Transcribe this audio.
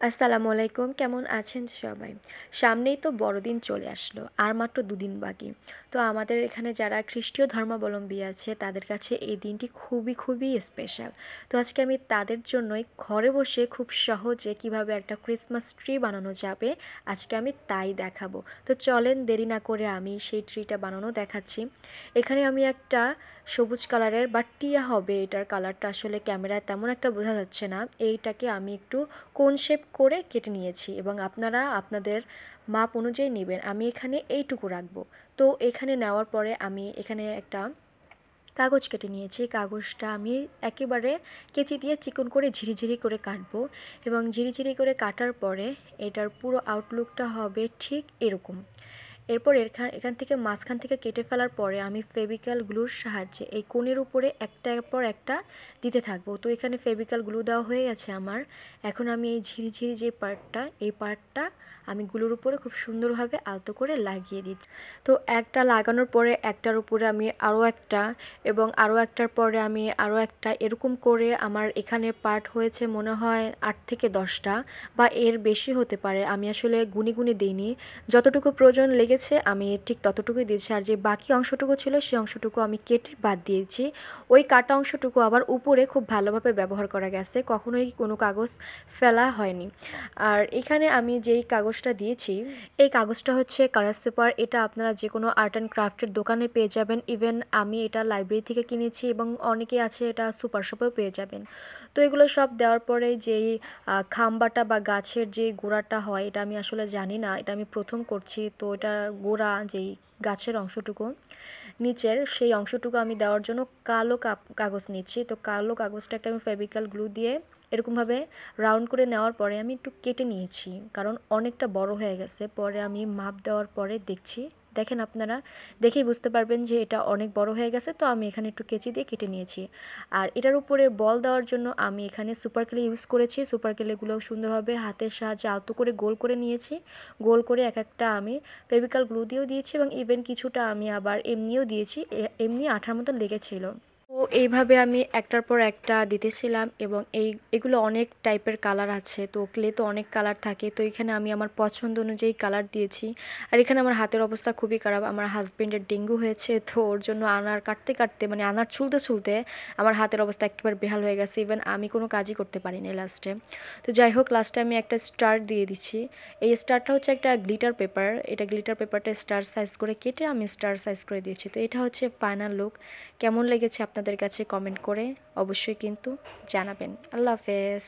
আসসালামু আলাইকুম। কেমন আছেন সবাই? সামনেই তো বড়দিন চলে আসলো। আর মাত্র ২ দিন বাকি। তো আমাদের এখানে যারা খ্রিস্টীয় ধর্মাবলম্বী আছে তাদের কাছে এই দিনটি খুবই স্পেশাল। তো আজকে আমি তাদের জন্যই ঘরে বসে খুব সহজে কিভাবে একটা ক্রিসমাস ট্রি বানানো যাবে আজকে আমি তাই দেখাবো। তো চলেন দেরি না করে আমি সেই ট্রিটা বানানো দেখাচ্ছি। এখানে আমি একটা সবুজ কালারের বা টিয়া হবে এটার কালারটা আসলে ক্যামেরায় তেমন একটা বোঝা যাচ্ছে না। এইটাকে আমি একটু কোন শেপ করে কেটে নিয়েছি এবং আপনারা আপনাদের মাপ অনুযায়ী নেবেন। আমি এখানে এইটুকু রাখবো। তো এখানে নেওয়ার পরে আমি এখানে একটা কাগজ কেটে নিয়েছি। কাগজটা আমি একেবারে কেচি দিয়ে চিকন করে ঝিরিঝিরি করে কাটবো এবং ঝিরিঝিরি করে কাটার পরে এটার পুরো আউটলুকটা হবে ঠিক এরকম। এরপর এখান থেকে মাঝখান থেকে কেটে ফেলার পরে আমি ফেভিক্যাল গ্লুর সাহায্যে এই কোণের উপরে একটার পর একটা দিতে থাকবো। তো এখানে ফেভিক্যাল গ্লু দেওয়া হয়ে গেছে আমার। এখন আমি এই ঝিরিঝিরি যে পার্টটা এই পার্টটা আমি গ্লুর উপরে খুব সুন্দরভাবে আলতো করে লাগিয়ে দিচ্ছি। তো একটা লাগানোর পরে একটার উপরে আমি আরও একটা এবং আরও একটার পরে আমি আরও একটা এরকম করে আমার এখানে পার্ট হয়েছে মনে হয় ৮ থেকে ১০টা বা এর বেশি হতে পারে। আমি আসলে গুনি দিইনি। যতটুকু প্রয়োজন লেগেছে আমি ঠিক ততটুকুই দিয়েছি। আর যে বাকি অংশটুকু ছিল সেই অংশটুকু আমি কেটে বাদ দিয়েছি। ওই কাটা অংশটুকু আবার উপরে খুব ভালোভাবে ব্যবহার করা গেছে, কখনোই কোনো কাগজ ফেলা হয়নি। আর এখানে আমি যেই কাগজটা দিয়েছি এই কাগজটা হচ্ছে কালার্স পেপার। এটা আপনারা যে কোনো আর্ট অ্যান্ড ক্রাফটের দোকানে পেয়ে যাবেন। ইভেন আমি এটা লাইব্রেরি থেকে কিনেছি এবং অনেকে আছে এটা সুপার শপেও পেয়ে যাবেন। তো এগুলো সব দেওয়ার পরে যেই খাম্বাটা বা গাছের যে গোড়াটা হয় এটা আমি আসলে জানি না, এটা আমি প্রথম করছি। তো এটা গোড়া যেই গাছের অংশটুকু নিচের সেই অংশটুকু আমি দেওয়ার জন্য কালো কাগজ নিচ্ছি। তো কালো কাগজটাকে আমি ফেভিক্যাল গ্লু দিয়ে এরকমভাবে রাউন্ড করে নেওয়ার পরে আমি একটু কেটে নিয়েছি, কারণ অনেকটা বড় হয়ে গেছে। পরে আমি মাপ দেওয়ার পরে দেখেন আপনারা দেখেই বুঝতে পারবেন যে এটা অনেক বড় হয়ে গেছে। তো আমি এখানে একটু কেচি দিয়ে কেটে নিয়েছি। আর এটার উপরে বল দেওয়ার জন্য আমি এখানে সুপার ক্লে ইউজ করেছি। সুপার ক্লেগুলো সুন্দরভাবে হাতের সাহায্যে আলতো করে গোল করে নিয়েছি। গোল করে এক একটা আমি ফেভিক্যাল গ্লু দিয়েও দিয়েছি এবং ইভেন কিছুটা আমি আবার এমনিও দিয়েছি, এমনি আঠার মতো লেগেছিল। তো এইভাবে আমি একটার পর একটা দিতেছিলাম এবং এগুলো অনেক টাইপের কালার আছে। তো ক্লে তো অনেক কালার থাকে। তো এখানে আমি আমার পছন্দ অনুযায়ী কালার দিয়েছি। আর এখানে আমার হাতের অবস্থা খুবই খারাপ। আমার হাজব্যান্ডের ডেঙ্গু হয়েছে, তো ওর জন্য আনার কাটতে মানে আনার ছুলতে আমার হাতের অবস্থা একেবারে বেহাল হয়ে গেছে। ইভেন আমি কোনো কাজই করতে পারিনি লাস্টে। তো যাই হোক, লাস্টে আমি একটা স্টার দিয়ে দিচ্ছি। এই স্টারটা হচ্ছে একটা গ্লিটার পেপার। এটা গ্লিটার পেপারটা স্টার সাইজ করে কেটে আমি স্টার সাইজ করে দিয়েছি। তো এটা হচ্ছে ফাইনাল লুক। কেমন লেগেছে আপনাদের কাছে কমেন্ট করে অবশ্যই কিন্তু জানাবেন। আল্লাহ হাফেজ।